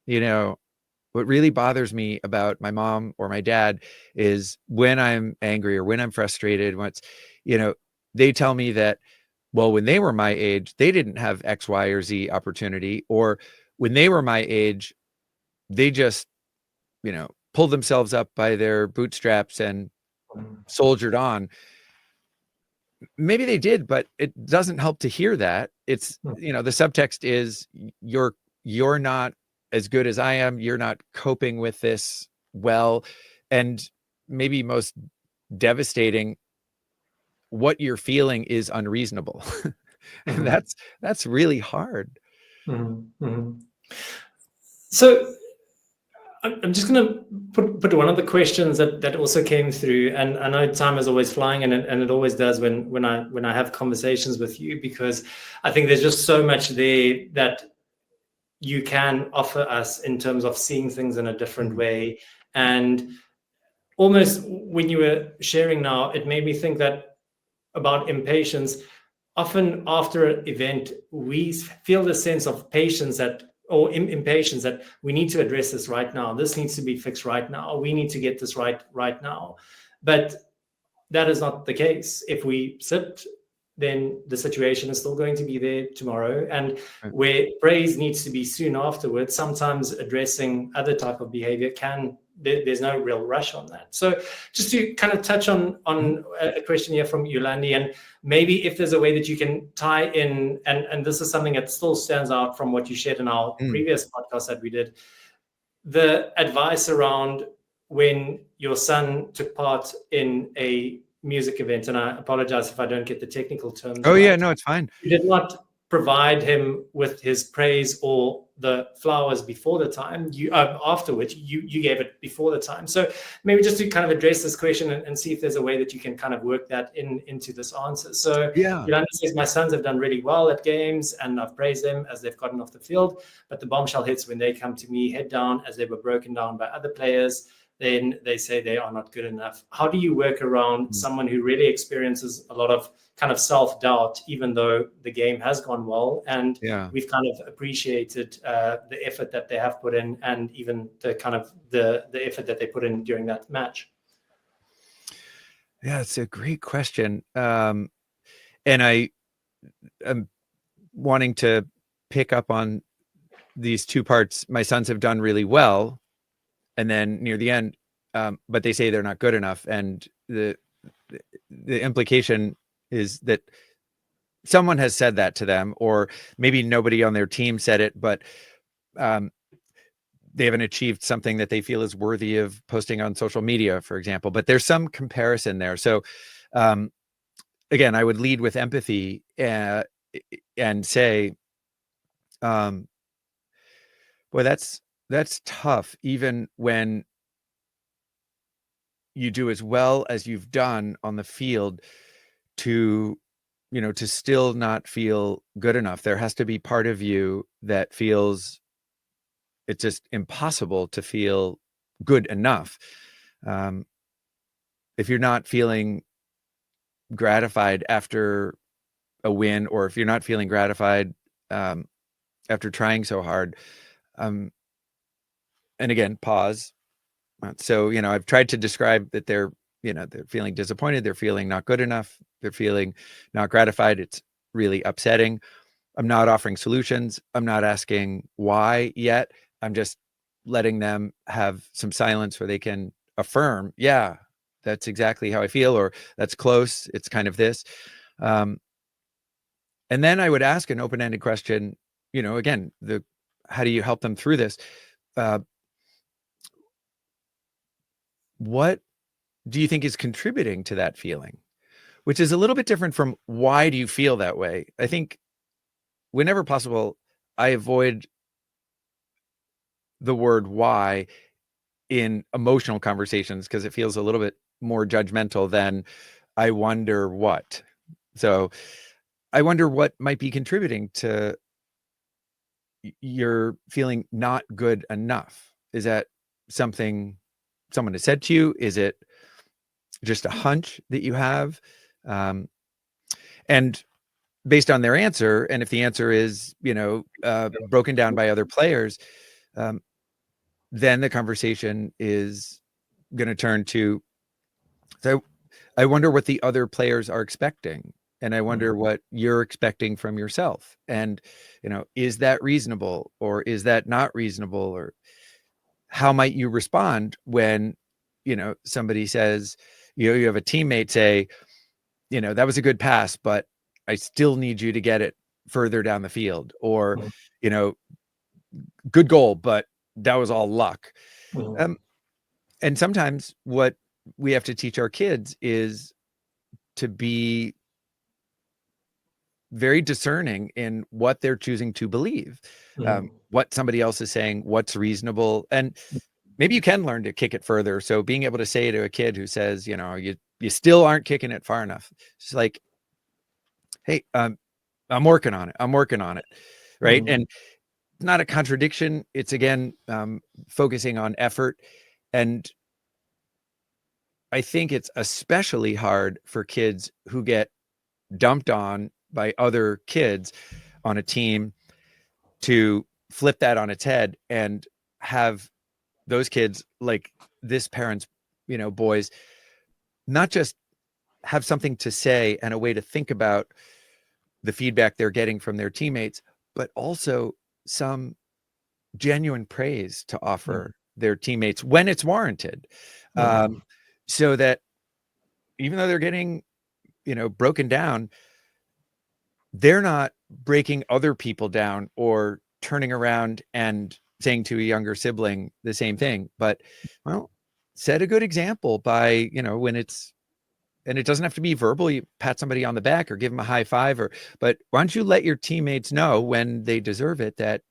what really bothers me about my mom or my dad is when I'm angry or when I'm frustrated, they tell me that, well, when they were my age, they didn't have X, Y, or Z opportunity, or when they were my age, they just, pulled themselves up by their bootstraps and soldiered on. Maybe they did, but it doesn't help to hear that. It's, the subtext is you're not as good as I am. You're not coping with this well. And maybe most devastating, what you're feeling is unreasonable. And that's really hard. So I'm just going to put one of the questions that also came through, and I know time is always flying, and it always does when I have conversations with you, because I think there's just so much there that you can offer us in terms of seeing things in a different way. And almost when you were sharing now, it made me think that about impatience. Often after an event, we feel the sense of patience or impatience that we need to address this right now. This needs to be fixed right now. We need to get this right now. But that is not the case. If we sit, then the situation is still going to be there tomorrow. And where praise needs to be soon afterwards, sometimes addressing other type of behavior there's no real rush on that. So just to kind of touch on a question here from Yolandi, and maybe if there's a way that you can tie in, and this is something that still stands out from what you shared in our previous podcast that we did, the advice around when your son took part in a music event, and I apologize if I don't get the technical terms right. Yeah, no, it's fine. You did not provide him with his praise or the flowers before the time. Afterwards, you gave it before the time. So maybe just to kind of address this question and see if there's a way that you can kind of work that into this answer. So Yolanda says, my sons have done really well at games, and I've praised them as they've gotten off the field, but the bombshell hits when they come to me head down as they were broken down by other players. Then they say they are not good enough. How do you work around someone who really experiences a lot of kind of self-doubt, even though the game has gone well and we've kind of appreciated the effort that they have put in, and even the kind of the effort that they put in during that match? Yeah, it's a great question. And I am wanting to pick up on these two parts. My sons have done really well, and then near the end, but they say they're not good enough. And the implication is that someone has said that to them, or maybe nobody on their team said it, but um, they haven't achieved something that they feel is worthy of posting on social media, for example. But there's some comparison there. So um, again, I would lead with empathy and say, um, boy, that's tough, even when you do as well as you've done on the field, to to still not feel good enough. There has to be part of you that feels it's just impossible to feel good enough. Um, if you're not feeling gratified after a win, or if you're not feeling gratified um, after trying so hard, um, and again, pause. So, I've tried to describe that they're feeling disappointed, they're feeling not good enough, they're feeling not gratified. It's really upsetting. I'm not offering solutions. I'm not asking why yet. I'm just letting them have some silence where they can affirm, yeah, that's exactly how I feel, or that's close. It's kind of this. Um, and then I would ask an open-ended question, again, how do you help them through this? Uh, what do you think is contributing to that feeling? Which is a little bit different from why do you feel that way? I think whenever possible, I avoid the word why in emotional conversations because it feels a little bit more judgmental than I wonder what. So I wonder what might be contributing to you're feeling not good enough. Is that something someone has said to you? Is it just a hunch that you have? Um, and based on their answer, and if the answer is, broken down by other players, um, then the conversation is going to turn to, so I wonder what the other players are expecting. And I wonder what you're expecting from yourself. And, is that reasonable, or is that not reasonable? Or how might you respond when, somebody says, you have a teammate say, that was a good pass, but I still need you to get it further down the field, or, Mhm. you know, good goal, but that was all luck. Mhm. Um, and sometimes what we have to teach our kids is to be very discerning in what they're choosing to believe, Mhm. what somebody else is saying, what's reasonable. And maybe you can learn to kick it further. So being able to say to a kid who says, you still aren't kicking it far enough. It's like, hey, I'm working on it. I'm working on it. Right. Mhm. And it's not a contradiction. It's again, focusing on effort. And I think it's especially hard for kids who get dumped on by other kids on a team to flip that on its head and have those kids, like this parent's, boys, not just have something to say and a way to think about the feedback they're getting from their teammates, but also some genuine praise to Mhm. offer their teammates when it's warranted. Mhm. So that even though they're getting, broken down, they're not breaking other people down or turning around and saying to a younger sibling the same thing. But, well, set a good example by, when it's, and it doesn't have to be verbal. You pat somebody on the back or give them a high five, but why don't you let your teammates know when they deserve it that,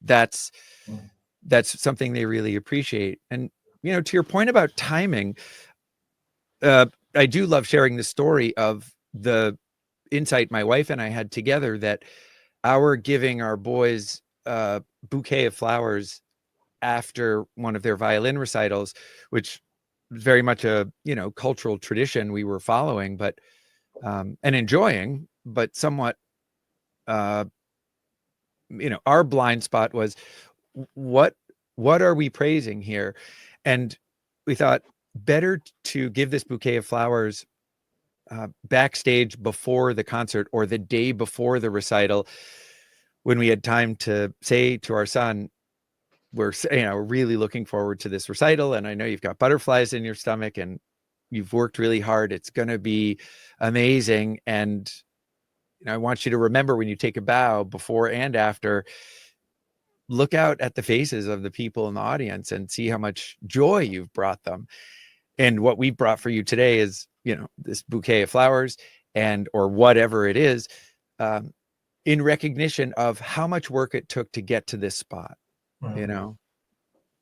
that's, Mhm. that's something they really appreciate. And, to your point about timing, I do love sharing the story of the insight my wife and I had together that our giving our boys a bouquet of flowers after one of their violin recitals, which was very much a, cultural tradition we were following, but and enjoying, but somewhat, uh, our blind spot was what what are we praising here? And we thought, better to give this bouquet of flowers backstage before the concert or the day before the recital, when we had time to say to our son, we're really looking forward to this recital, and I know you've got butterflies in your stomach and you've worked really hard. It's going to be amazing. And I want you to remember, when you take a bow before and after, look out at the faces of the people in the audience and see how much joy you've brought them. And what we brought for you today is, this bouquet of flowers or whatever it is, in recognition of how much work it took to get to this spot,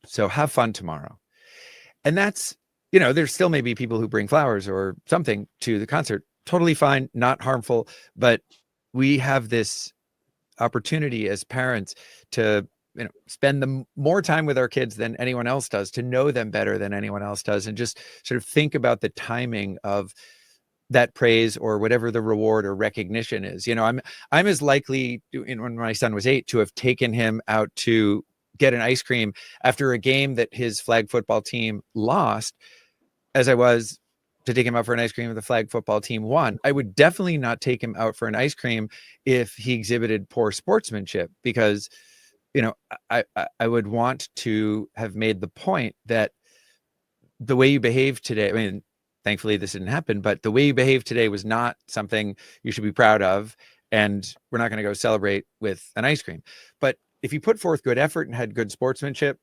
So have fun tomorrow. And that's, there's still maybe people who bring flowers or something to the concert. Totally fine, not harmful. But we have this opportunity as parents to, spend more time with our kids than anyone else does, to know them better than anyone else does, and just sort of think about the timing of that praise or whatever the reward or recognition is. I'm as likely, when my son was 8, to have taken him out to get an ice cream after a game that his flag football team lost, as I was to take him out for an ice cream if the flag football team won. I would definitely not take him out for an ice cream if he exhibited poor sportsmanship, because I would want to have made the point that the way you behave today, I mean, thankfully this didn't happen, but the way you behave today was not something you should be proud of, and we're not going to go celebrate with an ice cream. But if you put forth good effort and had good sportsmanship,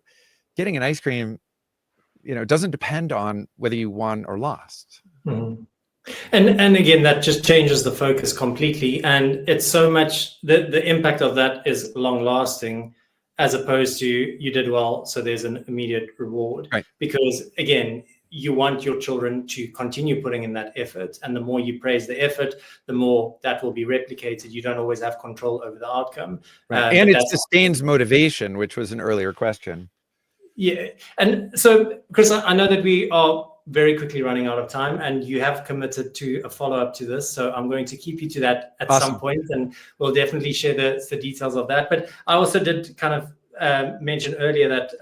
getting an ice cream, doesn't depend on whether you won or lost. Mm-hmm. And again, that just changes the focus completely. And it's so much, the impact of that is long lasting, as opposed to you did well, so there's an immediate reward. Right. Because again, you want your children to continue putting in that effort. And the more you praise the effort, the more that will be replicated. You don't always have control over the outcome. Right. And it sustains motivation, which was an earlier question. Yeah. And so, Chris, I know that we are very quickly running out of time, and you have committed to a follow-up to this. So I'm going to keep you to that at some point, and we'll definitely share the details of that. But I also did kind of mention earlier that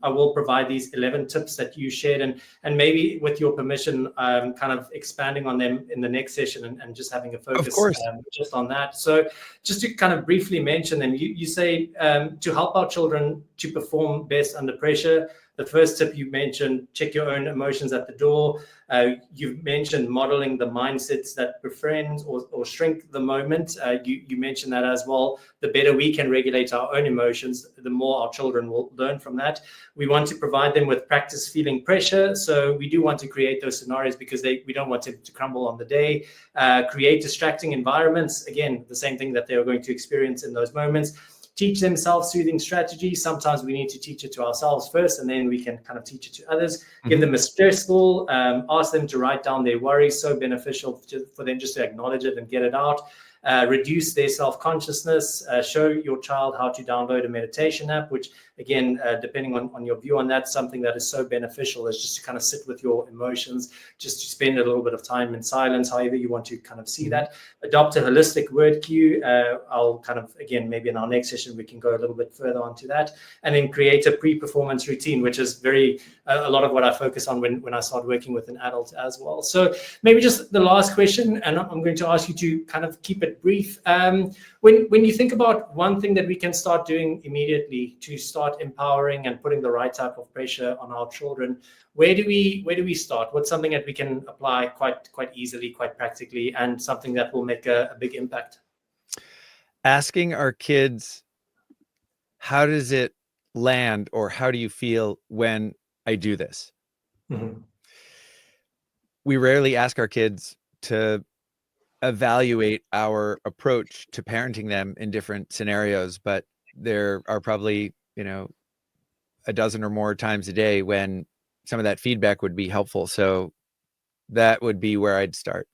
I will provide these 11 tips that you shared, and maybe with your permission, kind of expanding on them in the next session and just having a focus just on that. So just to kind of briefly mention them, you say to help our children to perform best under pressure. The first tip you mentioned, check your own emotions at the door. You've mentioned modeling the mindsets that befriend or shrink the moment. You mentioned that as well. The better we can regulate our own emotions, the more our children will learn from that. We want to provide them with practice feeling pressure. So we do want to create those scenarios because we don't want them to crumble on the day. Create distracting environments. Again, the same thing that they are going to experience in those moments. Teach them self-soothing strategies. Sometimes we need to teach it to ourselves first, and then we can kind of teach it to others. Mm-hmm. Give them a stress ball. Ask them to write down their worries. So beneficial for them just to acknowledge it and get it out. Reduce their self-consciousness. Show your child how to download a meditation app, which again, depending on your view on that, something that is so beneficial is just to kind of sit with your emotions, just to spend a little bit of time in silence, however you want to kind of see that. Adopt a holistic word cue. I'll kind of, again, maybe in our next session, we can go a little bit further onto that. And then create a pre-performance routine, which is a lot of what I focus on when I start working with an adult as well. So maybe just the last question, and I'm going to ask you to kind of keep it brief. When you think about one thing that we can start doing immediately to start empowering and putting the right type of pressure on our children, where do we start? What's something that we can apply quite easily, quite practically, and something that will make a big impact? Asking our kids, how does it land, or how do you feel when I do this? Mm-hmm. We rarely ask our kids to evaluate our approach to parenting them in different scenarios, but there are probably, a dozen or more times a day when some of that feedback would be helpful. So that would be where I'd start.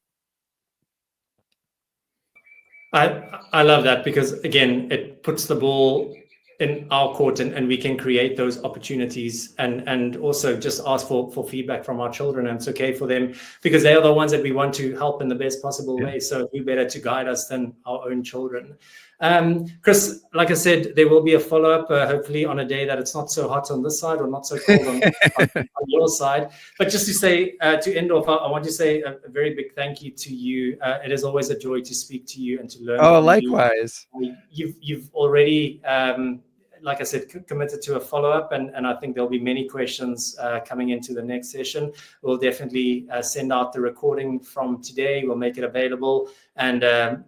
I love that, because again, it puts the ball in our court, and we can create those opportunities and also just ask for feedback from our children. And it's okay for them, because they are the ones that we want to help in the best possible way. So who better to guide us than our own children? Chris, like I said, there will be a follow-up, hopefully on a day that it's not so hot on this side or not so cold on your side. But just to say, to end off, I want to say a very big thank you to you. It is always a joy to speak to you and to learn Oh, from likewise. you. You've already, like I said, committed to a follow-up, and I think there'll be many questions coming into the next session. We'll definitely send out the recording from today. We'll make it available, and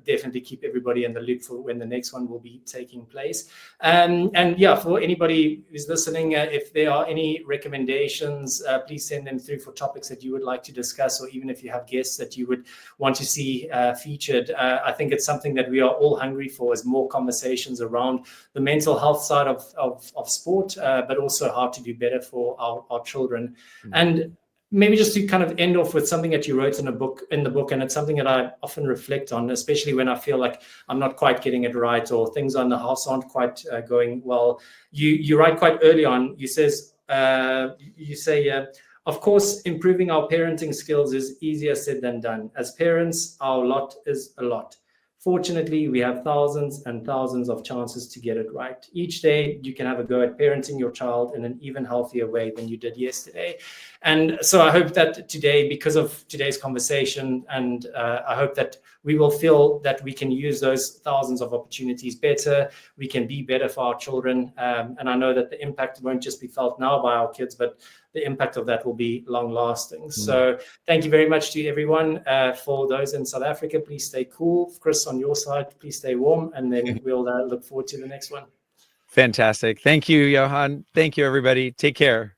definitely keep everybody in the loop for when the next one will be taking place. And yeah, for anybody who's listening, if there are any recommendations, please send them through for topics that you would like to discuss, or even if you have guests that you would want to see featured. I think it's something that we are all hungry for, is more conversations around the mental health side of sport, but also how to do better for our children. And maybe just to kind of end off with something that you wrote in the book, and it's something that I often reflect on, especially when I feel like I'm not quite getting it right, or things on the house aren't quite going well. You write quite early on. You say, of course, improving our parenting skills is easier said than done. As parents, our lot is a lot. Fortunately, we have thousands and thousands of chances to get it right. Each day, you can have a go at parenting your child in an even healthier way than you did yesterday. And so I hope that today, because of today's conversation, and I hope that we will feel that we can use those thousands of opportunities better. We can be better for our children. And I know that the impact won't just be felt now by our kids, but the impact of that will be long lasting. So thank you very much to everyone. For those in South Africa, please stay cool. Chris, on your side, please stay warm, and then we'll look forward to the next one. Fantastic. Thank you, Johan. Thank you, everybody. Take care.